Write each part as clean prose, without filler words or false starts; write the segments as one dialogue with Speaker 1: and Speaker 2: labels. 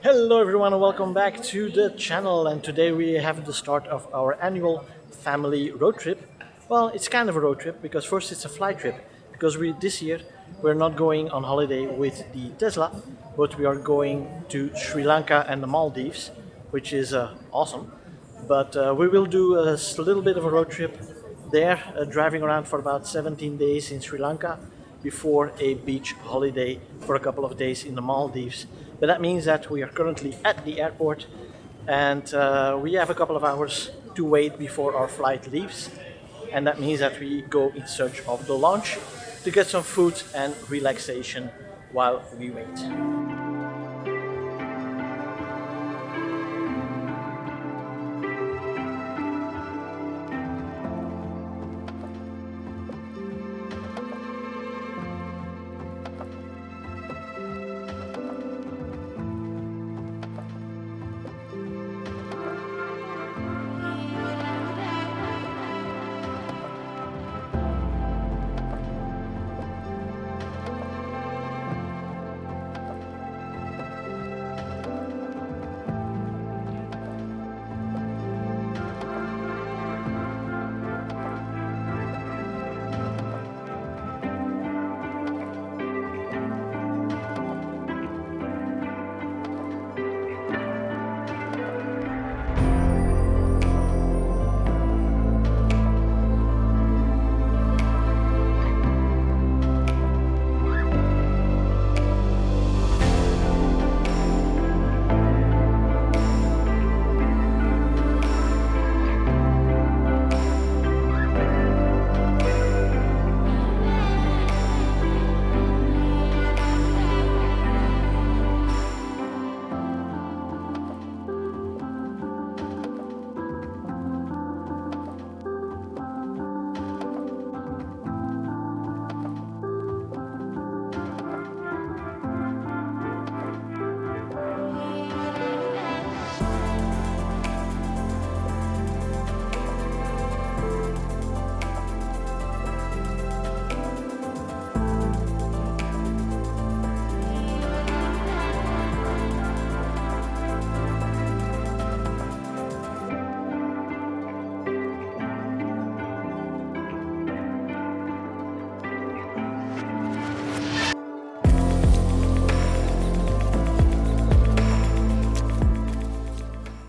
Speaker 1: Hello everyone and welcome back to the channel, and today we have the start of our annual family road trip. Well, it's kind of a road trip because first it's a fly trip because this year we're not going on holiday with the Tesla, but we are going to Sri Lanka and the Maldives, which is awesome. But we will do a little bit of a road trip there, driving around for about 17 days in Sri Lanka before a beach holiday for a couple of days in the Maldives. But that means that we are currently at the airport, and we have a couple of hours to wait before our flight leaves. And that means that we go in search of the lounge to get some food and relaxation while we wait.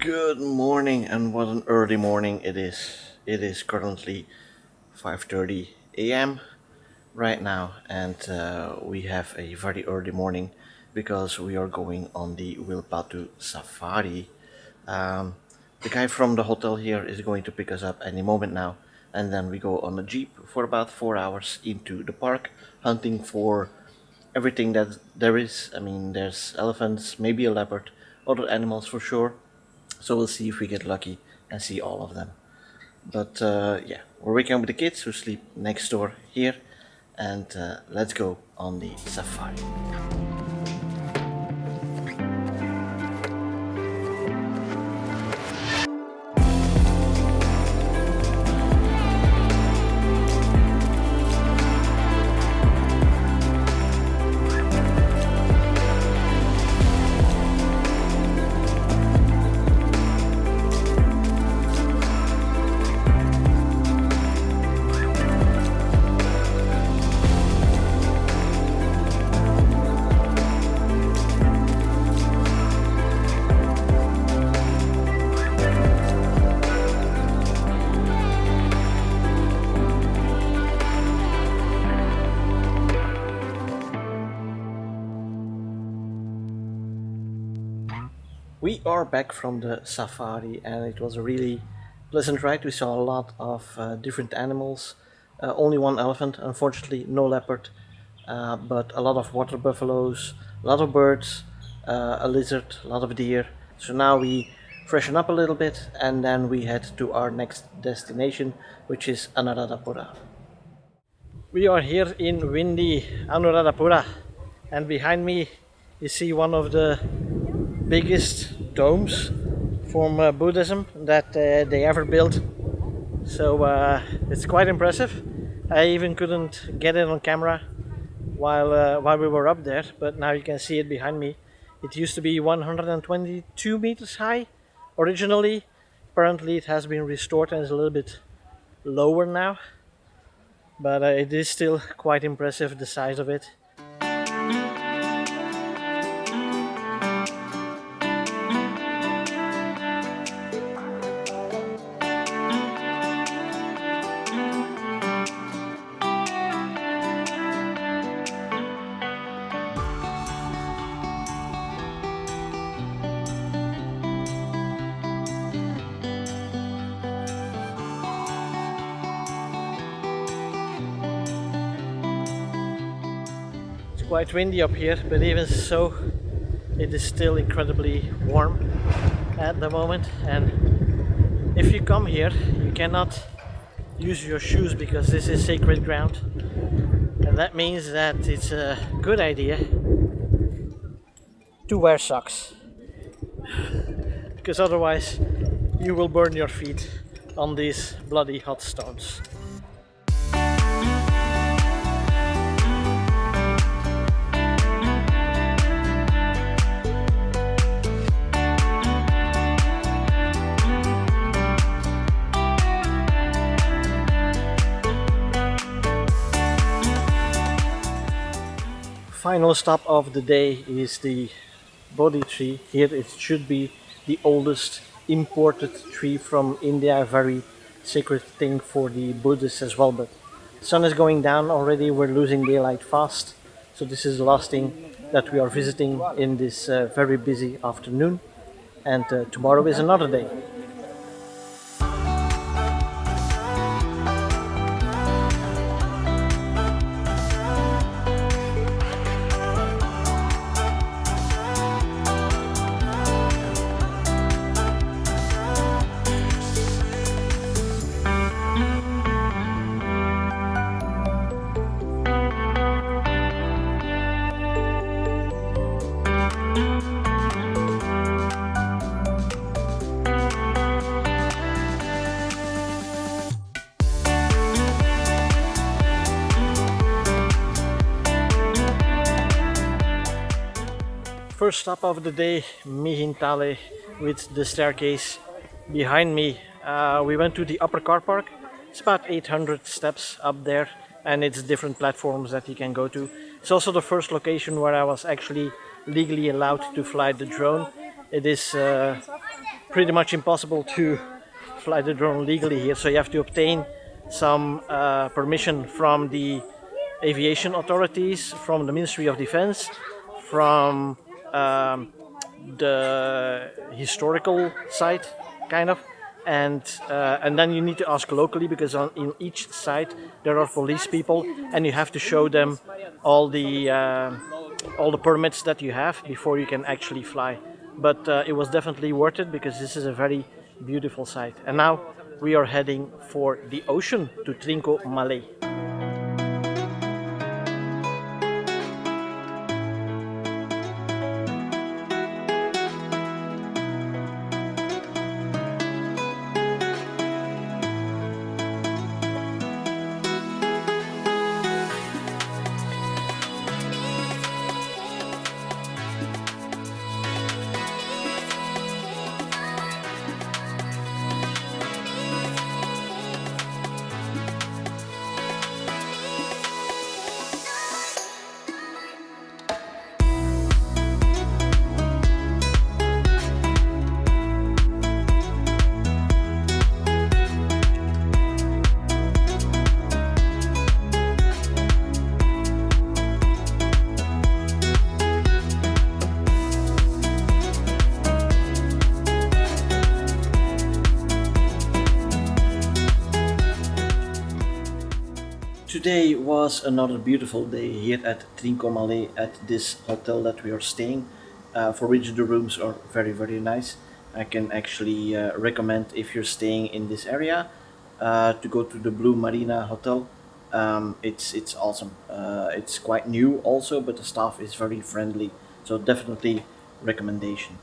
Speaker 1: Good morning, and what an early morning it is. It is currently 5:30 a.m. right now, and we have a very early morning because we are going on the Wilpattu safari. The guy from the hotel here is going to pick us up any moment now, and then we go on a jeep for about 4 hours into the park, hunting for everything that there is. I mean, there's elephants, maybe a leopard, other animals for sure. So we'll see if we get lucky and see all of them. But yeah, we're waking up with the kids who sleep next door here, and let's go on the safari. We are back from the safari, and it was a really pleasant ride. We saw a lot of different animals. Only one elephant, unfortunately, no leopard, but a lot of water buffaloes, a lot of birds, a lizard, a lot of deer. So now we freshen up a little bit, and then we head to our next destination, which is Anuradhapura. We are here in windy Anuradhapura, and behind me you see one of the biggest domes from Buddhism that they ever built. So it's quite impressive. I even couldn't get it on camera while we were up there, but now you can see it behind me. It used to be 122 meters high originally. Apparently it has been restored and is a little bit lower now, but it is still quite impressive, the size of it. It's quite windy up here, but even so, it is still incredibly warm at the moment. And if you come here, you cannot use your shoes because this is sacred ground. And that means that it's a good idea to wear socks, because otherwise you will burn your feet on these bloody hot stones. Final stop of the day is the Bodhi tree. Here it should be the oldest imported tree from India, a very sacred thing for the Buddhists as well. But the sun is going down already, we're losing daylight fast. So this is the last thing that we are visiting in this very busy afternoon. And tomorrow is another day. First stop of the day, Mihintale, with the staircase behind me. We went to the upper car park. It's about 800 steps up there, and it's different platforms that you can go to. It's also the first location where I was actually legally allowed to fly the drone. It is pretty much impossible to fly the drone legally here, so you have to obtain some permission from the aviation authorities, from the Ministry of Defense, from the historical site, kind of, and then you need to ask locally, because in each site there are police people, and you have to show them all the permits that you have before you can actually fly. But it was definitely worth it, because this is a very beautiful site. And now we are heading for the ocean to Trincomalee. Today was another beautiful day here at Trincomalee, at this hotel that we are staying, for which the rooms are very, very nice. I can actually recommend, if you're staying in this area, to go to the Blue Marina Hotel. It's awesome. It's quite new also, but the staff is very friendly, so definitely recommendation.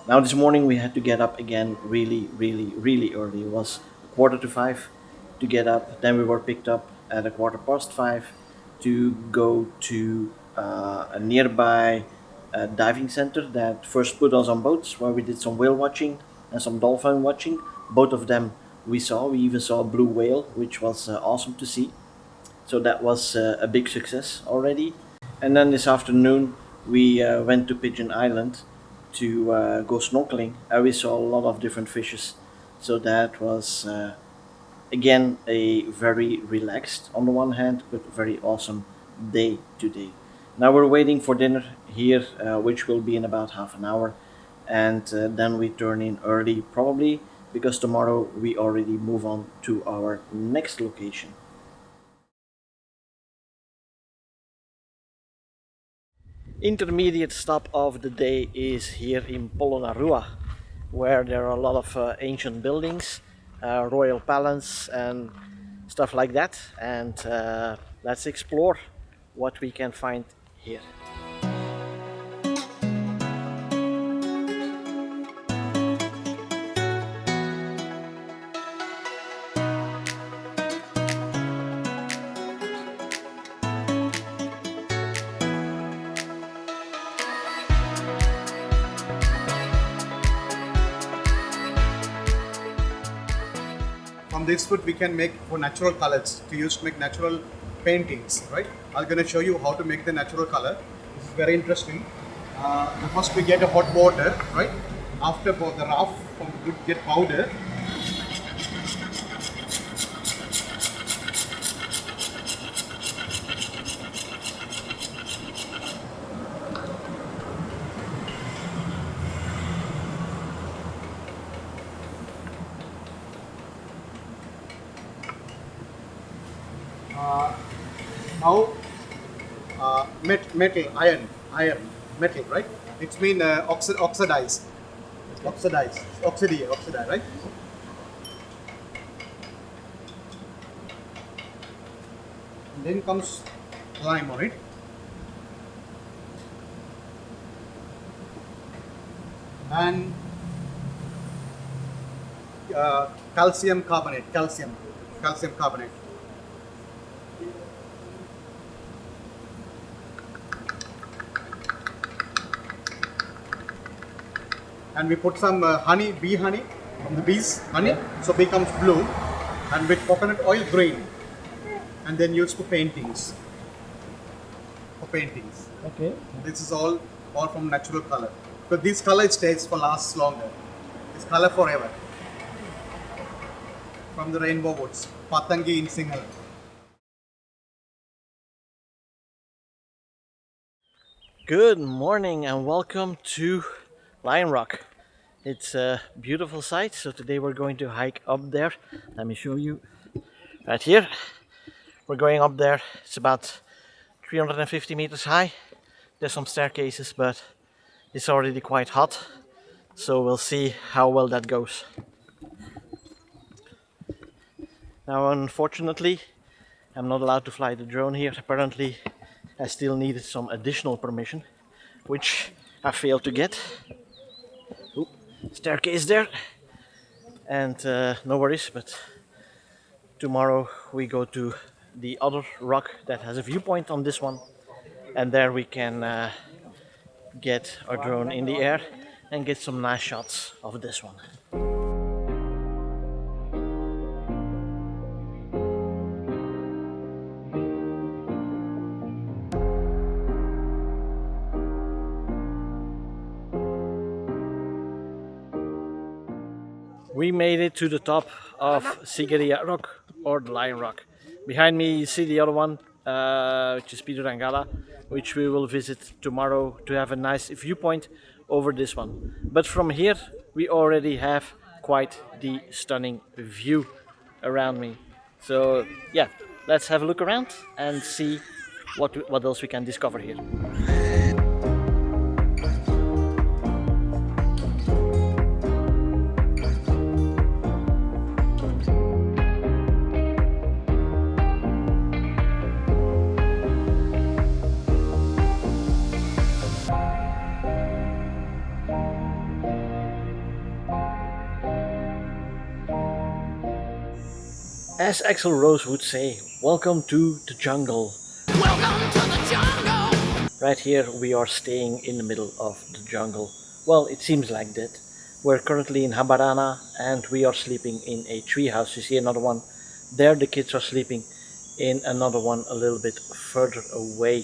Speaker 1: Now this morning we had to get up again really, really, really early. It was 4:45 to get up. Then we were picked up at 5:15 to go to a nearby diving center that first put us on boats where we did some whale watching and some dolphin watching. Both of them we saw. We even saw a blue whale, which was awesome to see. So that was a big success already. And then this afternoon we went to Pigeon Island to go snorkeling. We saw a lot of different fishes. So that was again a very relaxed on the one hand, but very awesome day today. Now we're waiting for dinner here, which will be in about half an hour, and then we turn in early probably because tomorrow we already move on to our next location. Intermediate stop of the day is here in Polonnaruwa, where there are a lot of ancient buildings, royal palace and stuff like that, and let's explore what we can find here.
Speaker 2: From this wood we can make for natural colors to use to make natural paintings, right? I'm going to show you how to make the natural color. This is very interesting. First we get a hot water, right? After the rough from the wood get powder. Now metal, iron, metal, right? It's been oxidized, oxide, right? And then comes lime on it. And calcium carbonate. And we put some honey, bee honey, from the bees honey, so it becomes blue, and with coconut oil green, and then used for paintings.
Speaker 1: Okay.
Speaker 2: This is all from natural color. But this color stays for lasts longer. This color forever. From the rainbow woods, Patangi in Sinhala.
Speaker 1: Good morning and welcome to Lion Rock. It's a beautiful sight, so today we're going to hike up there. Let me show you right here. We're going up there. It's about 350 meters high. There's some staircases, but it's already quite hot, so we'll see how well that goes. Now, unfortunately, I'm not allowed to fly the drone here. Apparently, I still needed some additional permission, which I failed to get. Oop, staircase there, and no worries, but tomorrow we go to the other rock that has a viewpoint on this one, and there we can get our drone in the air and get some nice shots of this one. We made it to the top of Sigiriya Rock, or the Lion Rock. Behind me you see the other one, which is Peter and Gala, which we will visit tomorrow to have a nice viewpoint over this one. But from here we already have quite the stunning view around me. So yeah, let's have a look around and see what else we can discover here. As Axl Rose would say, welcome to the jungle.
Speaker 3: Welcome to the jungle!
Speaker 1: Right here we are staying in the middle of the jungle. Well, it seems like that. We're currently in Habarana and we are sleeping in a treehouse. You see another one there, the kids are sleeping in another one a little bit further away.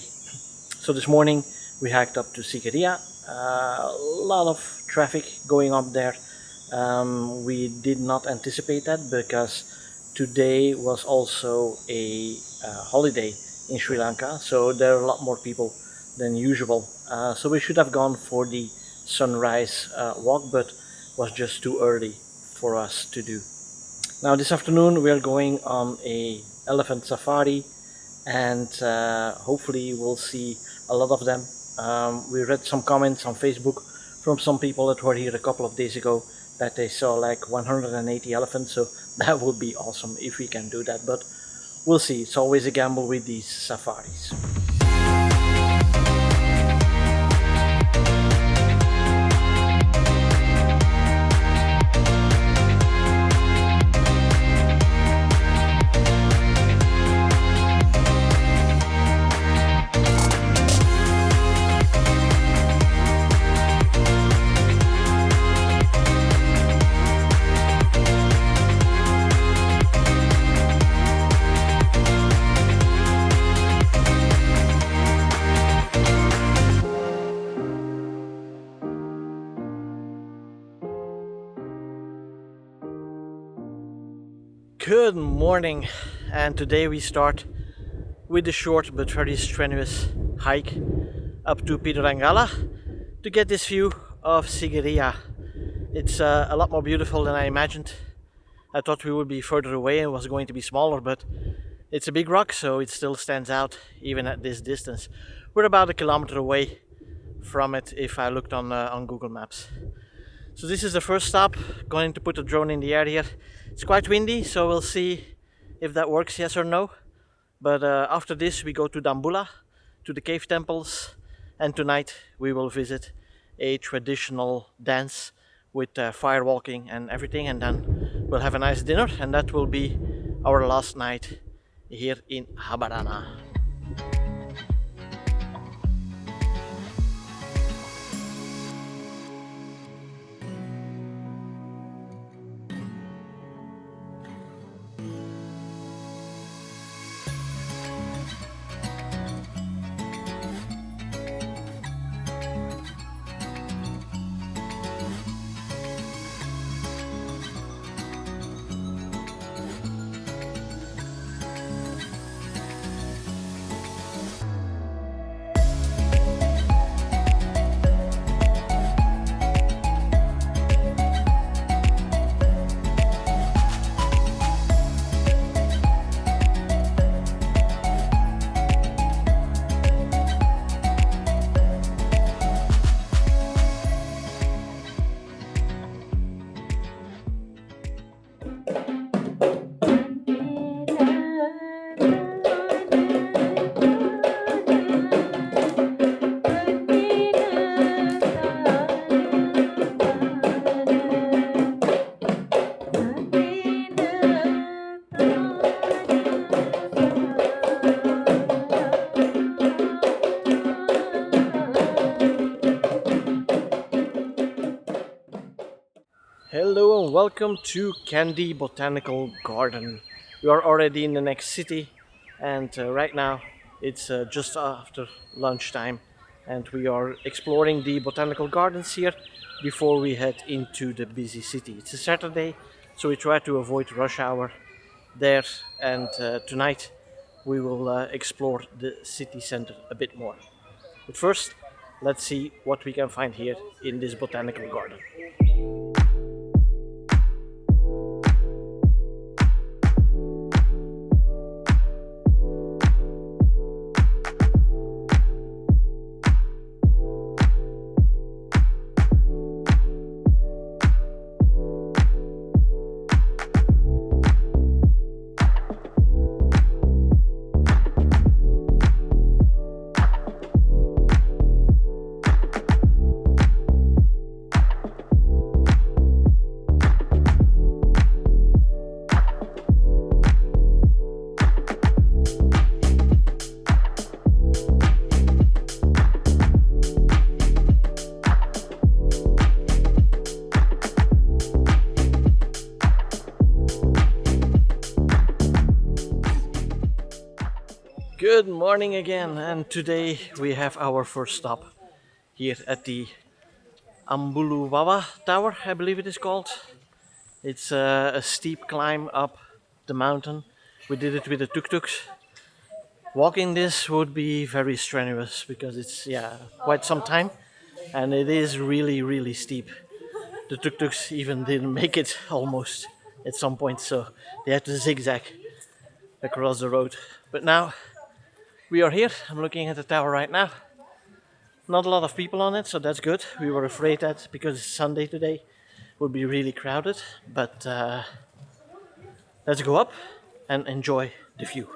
Speaker 1: So this morning we hiked up to Sigiriya. A lot of traffic going up there. We did not anticipate that because today was also a holiday in Sri Lanka, so there are a lot more people than usual. So we should have gone for the sunrise walk, but was just too early for us to do. Now this afternoon we are going on a elephant safari, and hopefully we'll see a lot of them. We read some comments on Facebook from some people that were here a couple of days ago that they saw like 180 elephants, so that would be awesome if we can do that, but we'll see. It's always a gamble with these safaris. Good morning, and today we start with a short but very strenuous hike up to Pirangala to get this view of Sigiriya. It's a lot more beautiful than I imagined. I thought we would be further away and was going to be smaller, but it's a big rock, so it still stands out even at this distance. We're about a kilometer away from it if I looked on Google Maps. So this is the first stop. Going to put the drone in the air here. It's quite windy, so we'll see if that works, yes or no. But after this we go to Dambulla, to the cave temples, and tonight we will visit a traditional dance with fire walking and everything, and then we'll have a nice dinner, and that will be our last night here in Habarana. Hello and welcome to Kandy Botanical Garden. We are already in the next city, and right now it's just after lunchtime, and we are exploring the botanical gardens here before we head into the busy city. It's a Saturday, so we try to avoid rush hour there, and tonight we will explore the city center a bit more. But first, let's see what we can find here in this botanical garden. Good morning again, and today we have our first stop here at the Ambuluwawa Tower, I believe it is called. It's a steep climb up the mountain. We did it with the tuk-tuks. Walking this would be very strenuous because it's quite some time, and it is really steep. The tuk-tuks even didn't make it almost at some point, so they had to zigzag across the road. But now we are here. I'm looking at the tower right now. Not a lot of people on it, so that's good. We were afraid that because it's Sunday today, it would be really crowded. But let's go up and enjoy the view.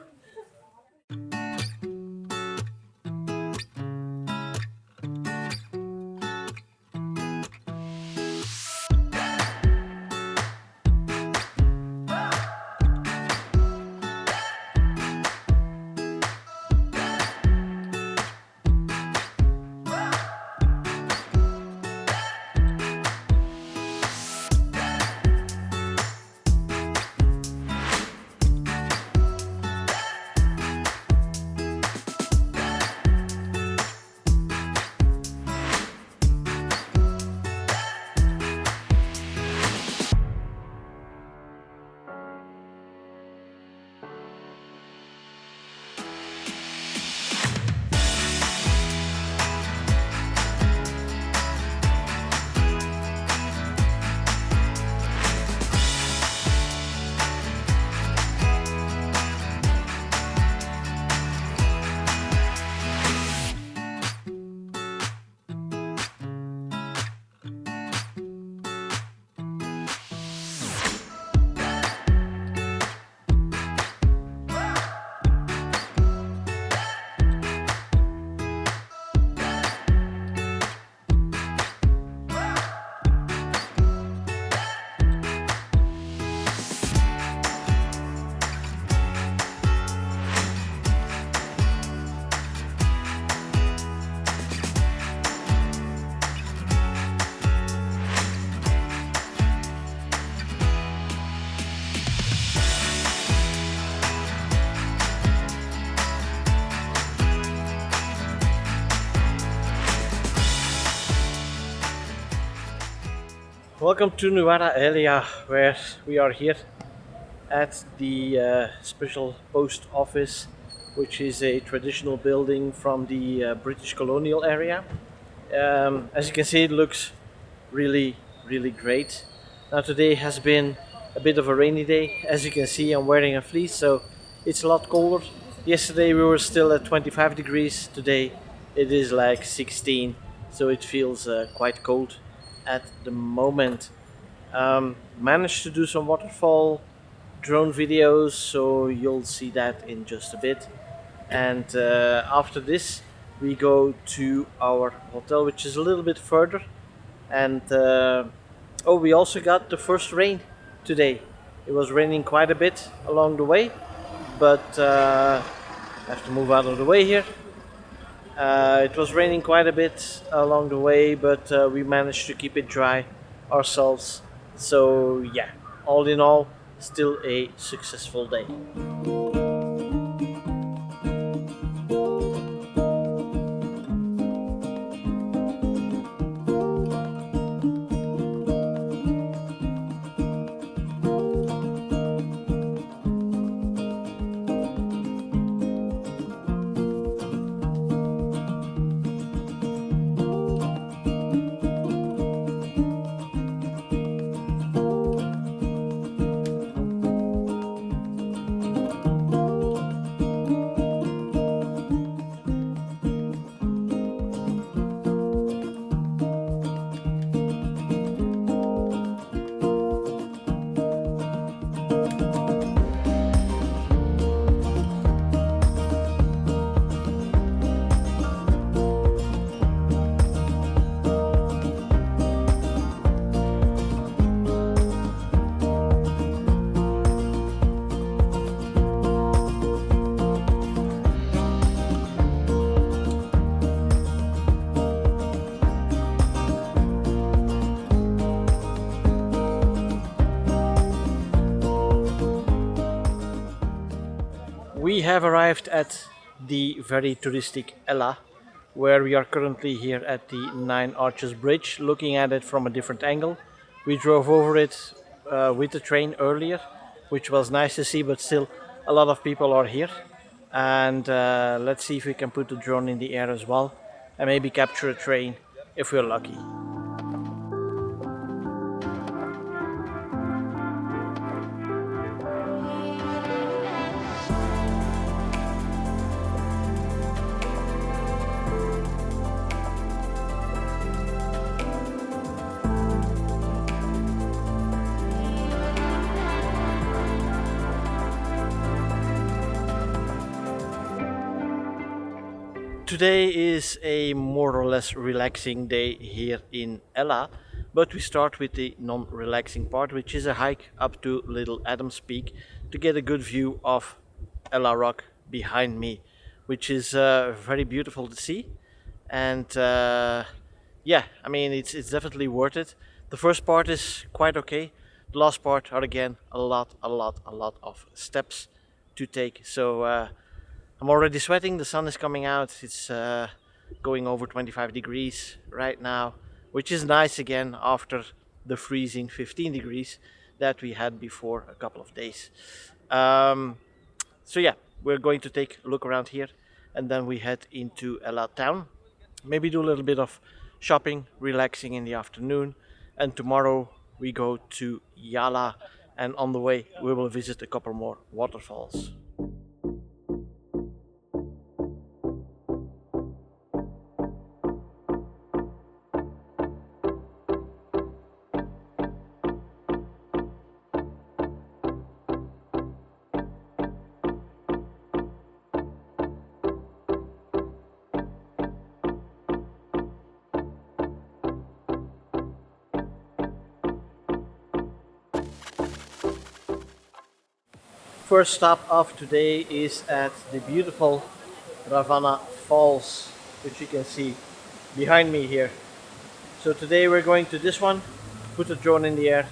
Speaker 1: Welcome to Nuwara, Eliya, where we are here at the special post office, which is a traditional building from the British colonial area. As you can see, it looks really great. Now today has been a bit of a rainy day. As you can see, I'm wearing a fleece, so it's a lot colder. Yesterday we were still at 25 degrees. Today it is like 16, so it feels quite cold at the moment. Managed to do some waterfall drone videos, so you'll see that in just a bit. And after this we go to our hotel, which is a little bit further. And we also got the first rain today. It was raining quite a bit along the way, but I have to move out of the way here. It was raining quite a bit along the way, but we managed to keep it dry ourselves. So yeah, all in all, still a successful day. We have arrived at the very touristic Ella, where we are currently here at the Nine Arches Bridge, looking at it from a different angle. We drove over it with the train earlier, which was nice to see, but still a lot of people are here. And let's see if we can put the drone in the air as well and maybe capture a train if we're lucky. Today is a more or less relaxing day here in Ella, but we start with the non-relaxing part, which is a hike up to Little Adams Peak to get a good view of Ella Rock behind me, which is very beautiful to see. And yeah, I mean, it's definitely worth it. The first part is quite okay. The last part are again a lot of steps to take. So I'm already sweating. The sun is coming out. It's going over 25 degrees right now, which is nice again after the freezing 15 degrees that we had before a couple of days. So yeah, we're going to take a look around here and then we head into Ella town. Maybe do a little bit of shopping, relaxing in the afternoon, and tomorrow we go to Yala, and on the way we will visit a couple more waterfalls. First stop of today is at the beautiful Ravana Falls, which you can see behind me here. So today we're going to this one, put the drone in the air.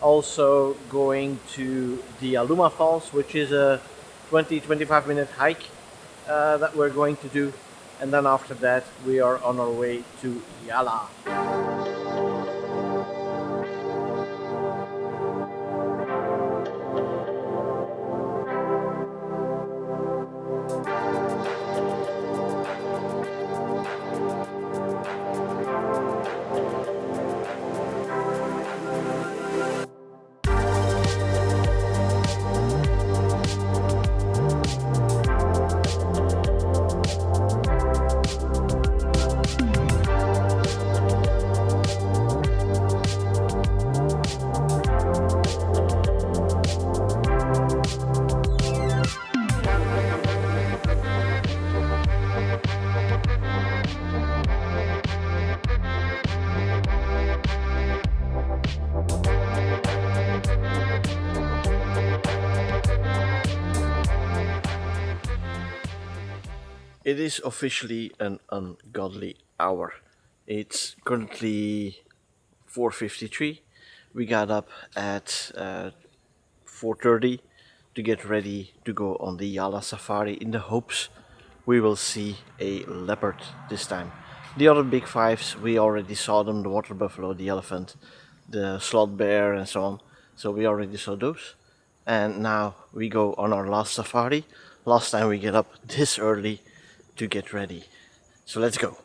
Speaker 1: Also going to the Aluma Falls, which is a 20-25 minute hike that we're going to do. And then after that we are on our way to Yala. It is officially an ungodly hour. It's currently 4:53. We got up at 4:30 to get ready to go on the Yala safari in the hopes we will see a leopard this time. The other big fives, we already saw them, the water buffalo, the elephant, the sloth bear and so on. So we already saw those. And now we go on our last safari. Last time we get up this early to get ready. So let's go.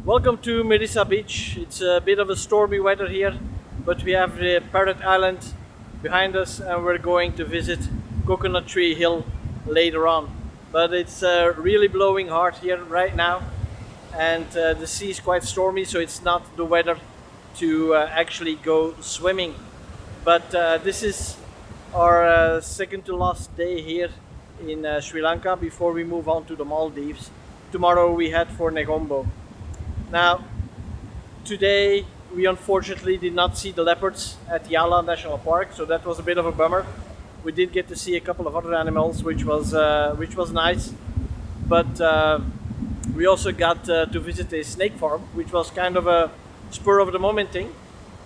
Speaker 1: Welcome to Mirissa Beach. It's a bit of a stormy weather here, but we have the Parrot Island behind us and we're going to visit Coconut Tree Hill later on. But it's really blowing hard here right now, and the sea is quite stormy, so it's not the weather to actually go swimming. But this is our second to last day here in Sri Lanka before we move on to the Maldives. Tomorrow we head for Negombo. Now, today we unfortunately did not see the leopards at Yala National Park, so that was a bit of a bummer. We did get to see a couple of other animals, which was nice, but we also got to visit a snake farm, which was kind of a spur of the moment thing,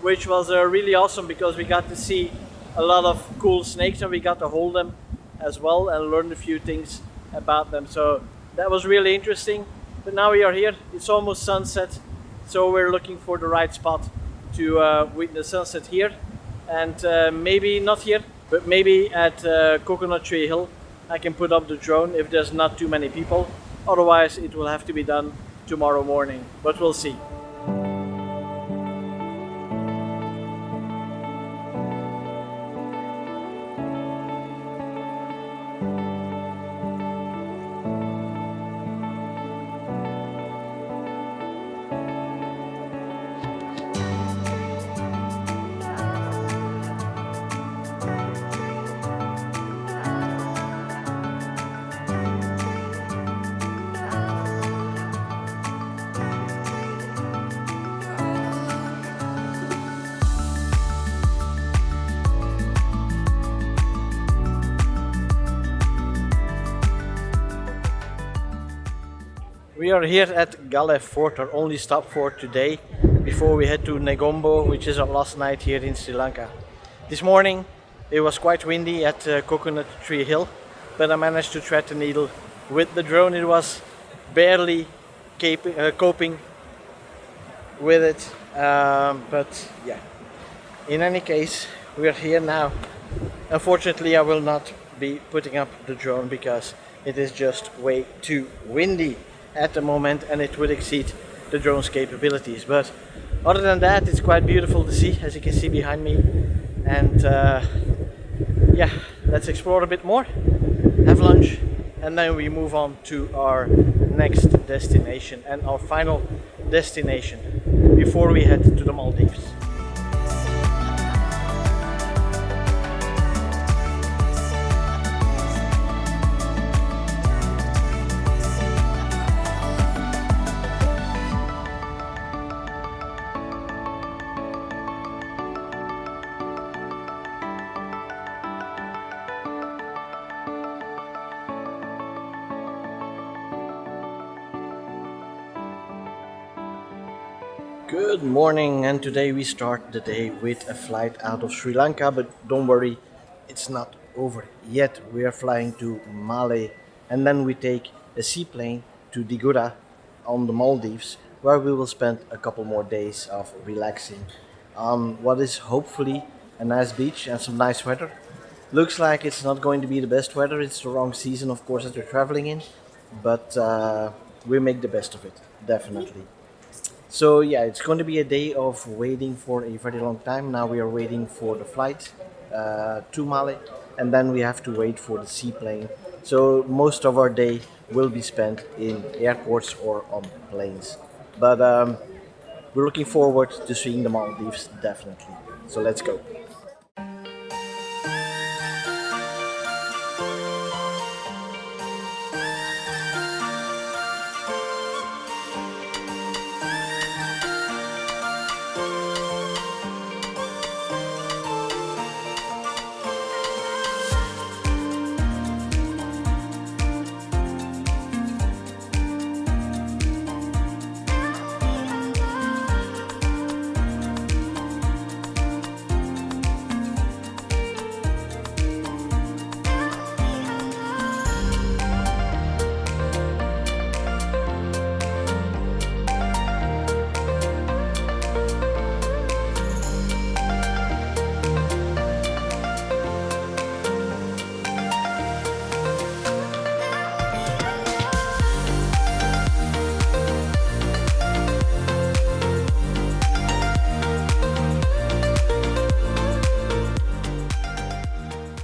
Speaker 1: which was really awesome because we got to see a lot of cool snakes and we got to hold them as well and learn a few things about them. So that was really interesting. But now we are here, it's almost sunset, so we're looking for the right spot to witness sunset here. And maybe not here, but maybe at Coconut Tree Hill I can put up the drone if there's not too many people. Otherwise it will have to be done tomorrow morning, but we'll see. We are here at Galle Fort, our only stop for today, before we head to Negombo, which is our last night here in Sri Lanka. This morning it was quite windy at Coconut Tree Hill, but I managed to thread the needle with the drone. It was barely coping with it, but yeah. In any case, we are here now. Unfortunately, I will not be putting up the drone because it is just way too windy at the moment and it would exceed the drone's capabilities. But other than that, it's quite beautiful to see, as you can see behind me. And yeah, let's explore a bit more, have lunch, and then we move on to our next destination and our final destination before we head to the Maldives. Good morning, and today we start the day with a flight out of Sri Lanka, but don't worry, it's not over yet. We are flying to Malé and then we take a seaplane to Dhigurah on the Maldives, where we will spend a couple more days of relaxing on what is hopefully a nice beach and some nice weather. Looks like it's not going to be the best weather, it's the wrong season of course that we're traveling in, but we make the best of it, definitely. So yeah, it's going to be a day of waiting for a very long time. Now we are waiting for the flight to Mali, and then we have to wait for the seaplane. So most of our day will be spent in airports or on planes. But we're looking forward to seeing the Maldives, definitely. So let's go.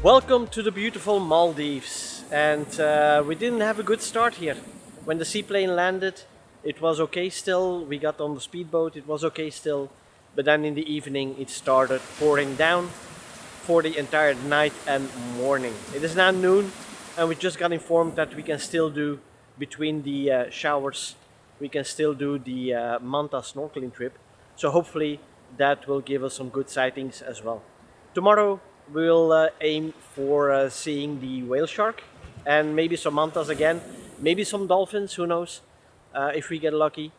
Speaker 1: Welcome to the beautiful Maldives. And we didn't have a good start here. When the seaplane landed, it was okay still. We got on the speedboat, it was okay still. But then in the evening, it started pouring down for the entire night and morning. It is now noon, and we just got informed that we can still do between the showers, we can still do the Manta snorkeling trip. So hopefully that will give us some good sightings as well. Tomorrow we'll aim for seeing the whale shark and maybe some mantas again, maybe some dolphins, who knows, if we get lucky.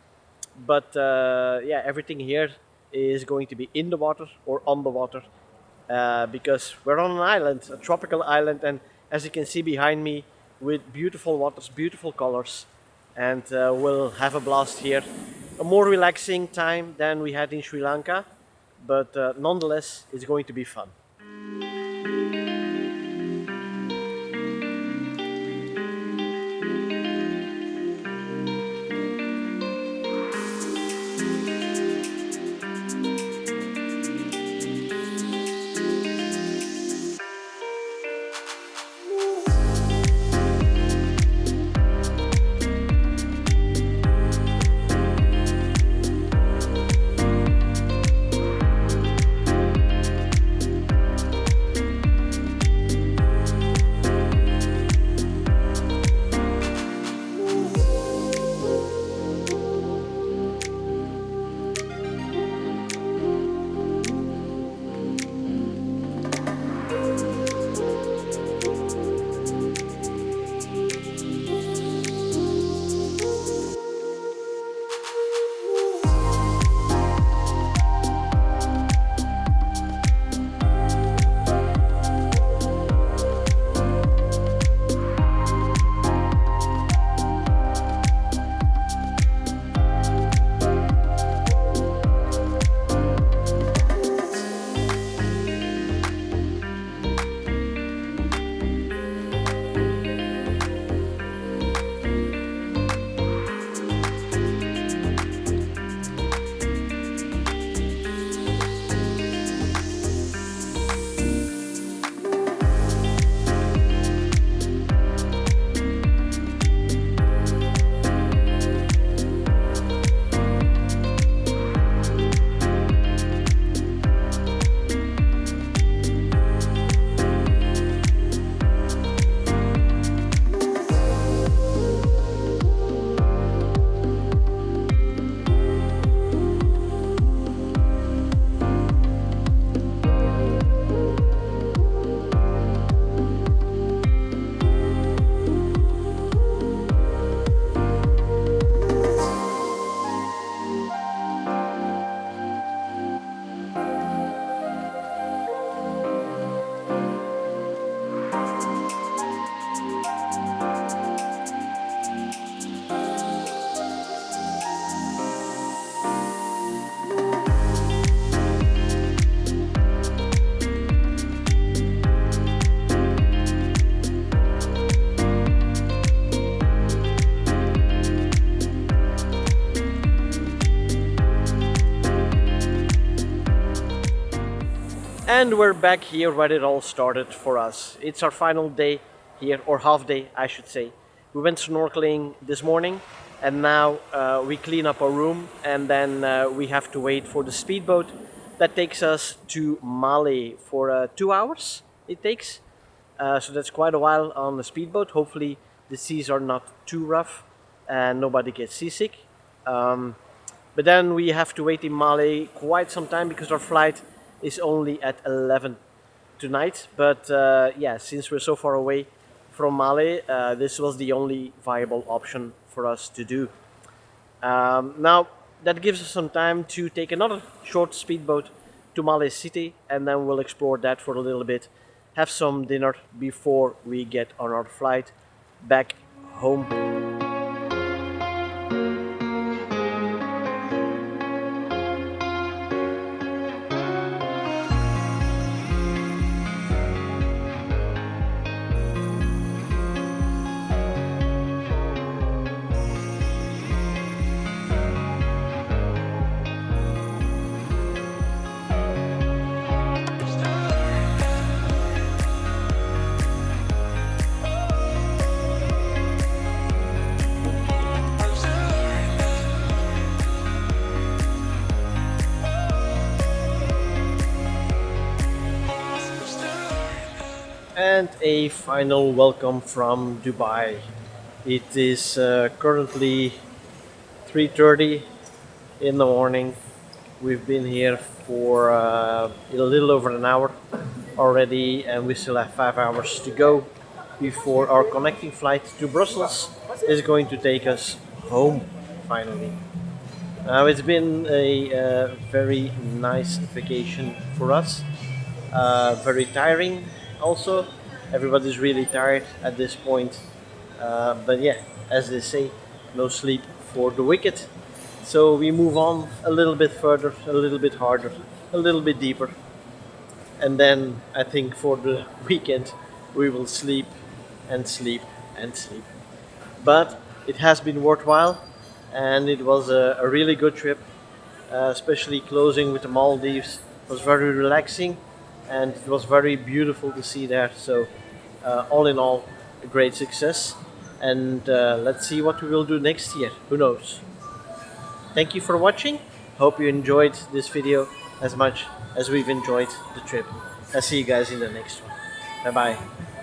Speaker 1: But yeah, everything here is going to be in the water or on the water because we're on an island, a tropical island, and as you can see behind me, with beautiful waters, beautiful colors, and we'll have a blast here. A more relaxing time than we had in Sri Lanka, but nonetheless, it's going to be fun. And we're back here where it all started for us. It's our final day here, or half day, I should say. We went snorkeling this morning, and now we clean up our room, and then we have to wait for the speedboat that takes us to Mali for 2 hours. It takes, so that's quite a while on the speedboat. Hopefully, the seas are not too rough and nobody gets seasick. But then we have to wait in Mali quite some time because our flight is only at 11 tonight. But yeah, since we're so far away from Mali, this was the only viable option for us to do. Now, that gives us some time to take another short speedboat to Mali city, and then we'll explore that for a little bit, have some dinner before we get on our flight back home. and a final welcome from Dubai. It is currently 3:30 in the morning. We've been here for a little over an hour already, and we still have 5 hours to go before our connecting flight to Brussels is going to take us home finally. Now, it's been a very nice vacation for us. Very tiring, also. Everybody's really tired at this point. But yeah, as they say, no sleep for the wicked. So we move on a little bit further, a little bit harder, a little bit deeper. And then I think for the weekend, we will sleep and sleep and sleep. But it has been worthwhile, and it was a really good trip, especially closing with the Maldives. It was very relaxing, and it was very beautiful to see there. So, all in all, a great success. And let's see what we will do next year. Who knows? Thank you for watching. Hope you enjoyed this video as much as we've enjoyed the trip. I'll see you guys in the next one. Bye bye.